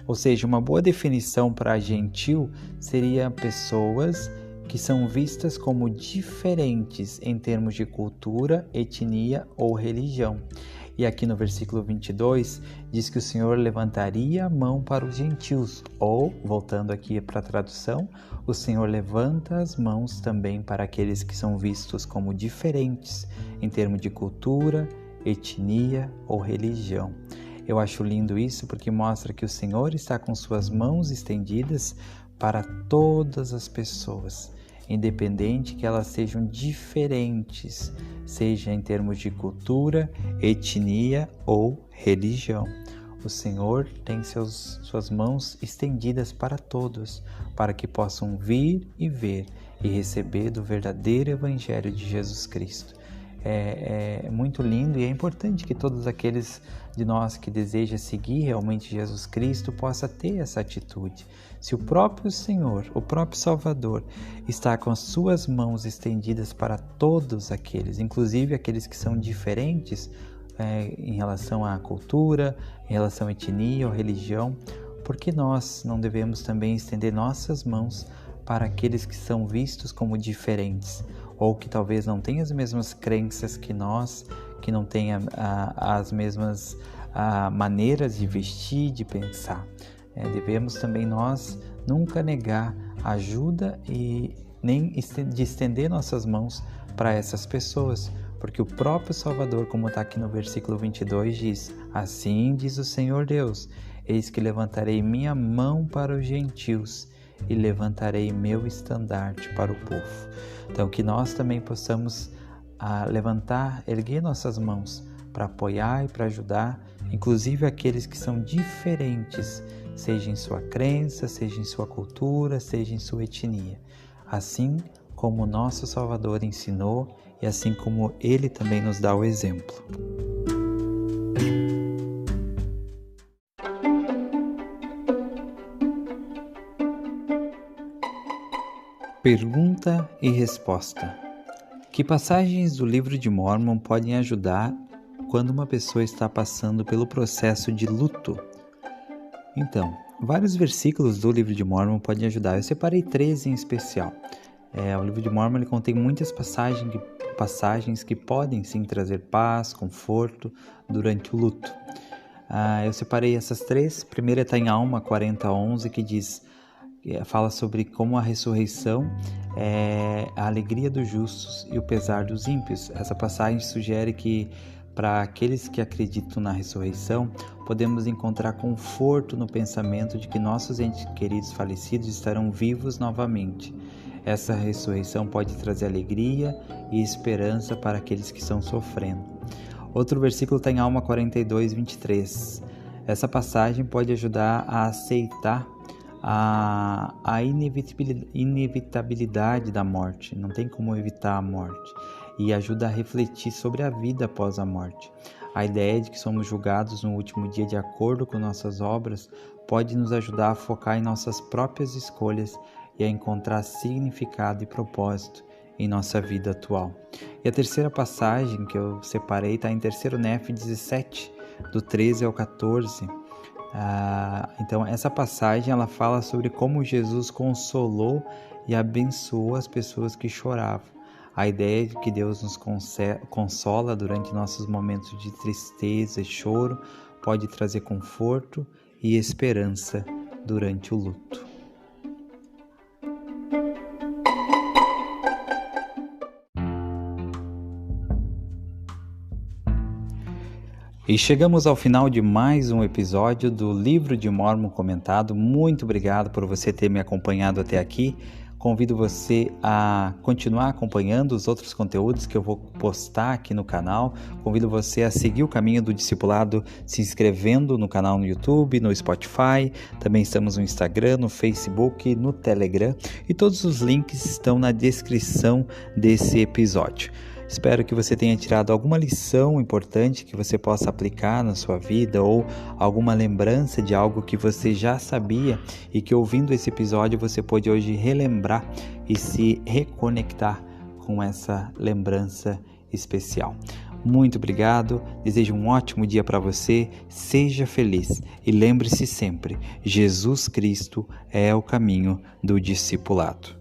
Ou seja, uma boa definição para gentil seria pessoas que são vistas como diferentes em termos de cultura, etnia ou religião. E aqui no versículo 22 diz que o Senhor levantaria a mão para os gentios, ou, voltando aqui para a tradução, o Senhor levanta as mãos também para aqueles que são vistos como diferentes em termos de cultura, etnia ou religião. Eu acho lindo isso porque mostra que o Senhor está com suas mãos estendidas para todas as pessoas, independente que elas sejam diferentes, seja em termos de cultura, etnia ou religião. O Senhor tem suas mãos estendidas para todos, para que possam vir e ver e receber do verdadeiro Evangelho de Jesus Cristo. É muito lindo e é importante que todos aqueles de nós que desejam seguir realmente Jesus Cristo possa ter essa atitude. Se o próprio Senhor, o próprio Salvador, está com as suas mãos estendidas para todos aqueles, inclusive aqueles que são diferentes em relação à cultura, em relação à etnia ou religião, por que nós não devemos também estender nossas mãos para aqueles que são vistos como diferentes, ou que talvez não tenham as mesmas crenças que nós, que não tenham as mesmas maneiras de vestir, de pensar. Devemos também nós nunca negar ajuda e nem de estender nossas mãos para essas pessoas, porque o próprio Salvador, como está aqui no versículo 22, diz: assim diz o Senhor Deus, eis que levantarei minha mão para os gentios e levantarei meu estandarte para o povo. Então, que nós também possamos erguer nossas mãos para apoiar e para ajudar, inclusive aqueles que são diferentes, seja em sua crença, seja em sua cultura, seja em sua etnia. Assim como o nosso Salvador ensinou e assim como Ele também nos dá o exemplo. Pergunta e resposta. Que passagens do livro de Mórmon podem ajudar quando uma pessoa está passando pelo processo de luto? Então, vários versículos do livro de Mórmon podem ajudar. Eu separei 13 em especial. O livro de Mórmon ele contém muitas passagens que podem sim trazer paz, conforto durante o luto. Eu separei essas 3. A primeira está em Alma 40:11, que fala sobre como a ressurreição é a alegria dos justos e o pesar dos ímpios. Essa passagem sugere que para aqueles que acreditam na ressurreição, podemos encontrar conforto no pensamento de que nossos entes queridos falecidos estarão vivos novamente. Essa ressurreição pode trazer alegria e esperança para aqueles que estão sofrendo. Outro versículo está em Alma 42:23. Essa passagem pode ajudar a aceitar a inevitabilidade da morte. Não tem como evitar a morte. E ajuda a refletir sobre a vida após a morte. A ideia de que somos julgados no último dia de acordo com nossas obras pode nos ajudar a focar em nossas próprias escolhas e a encontrar significado e propósito em nossa vida atual. E a terceira passagem que eu separei está em 3 Nef 17, do 13 ao 14. Então essa passagem ela fala sobre como Jesus consolou e abençoou as pessoas que choravam. A ideia de que Deus nos consola durante nossos momentos de tristeza e choro pode trazer conforto e esperança durante o luto. E chegamos ao final de mais um episódio do Livro de Mórmon Comentado. Muito obrigado por você ter me acompanhado até aqui. Convido você a continuar acompanhando os outros conteúdos que eu vou postar aqui no canal. Convido você a seguir o caminho do discipulado se inscrevendo no canal no YouTube, no Spotify. Também estamos no Instagram, no Facebook, no Telegram. E todos os links estão na descrição desse episódio. Espero que você tenha tirado alguma lição importante que você possa aplicar na sua vida ou alguma lembrança de algo que você já sabia e que ouvindo esse episódio você pôde hoje relembrar e se reconectar com essa lembrança especial. Muito obrigado, desejo um ótimo dia para você, seja feliz e lembre-se sempre, Jesus Cristo é o caminho do discipulado.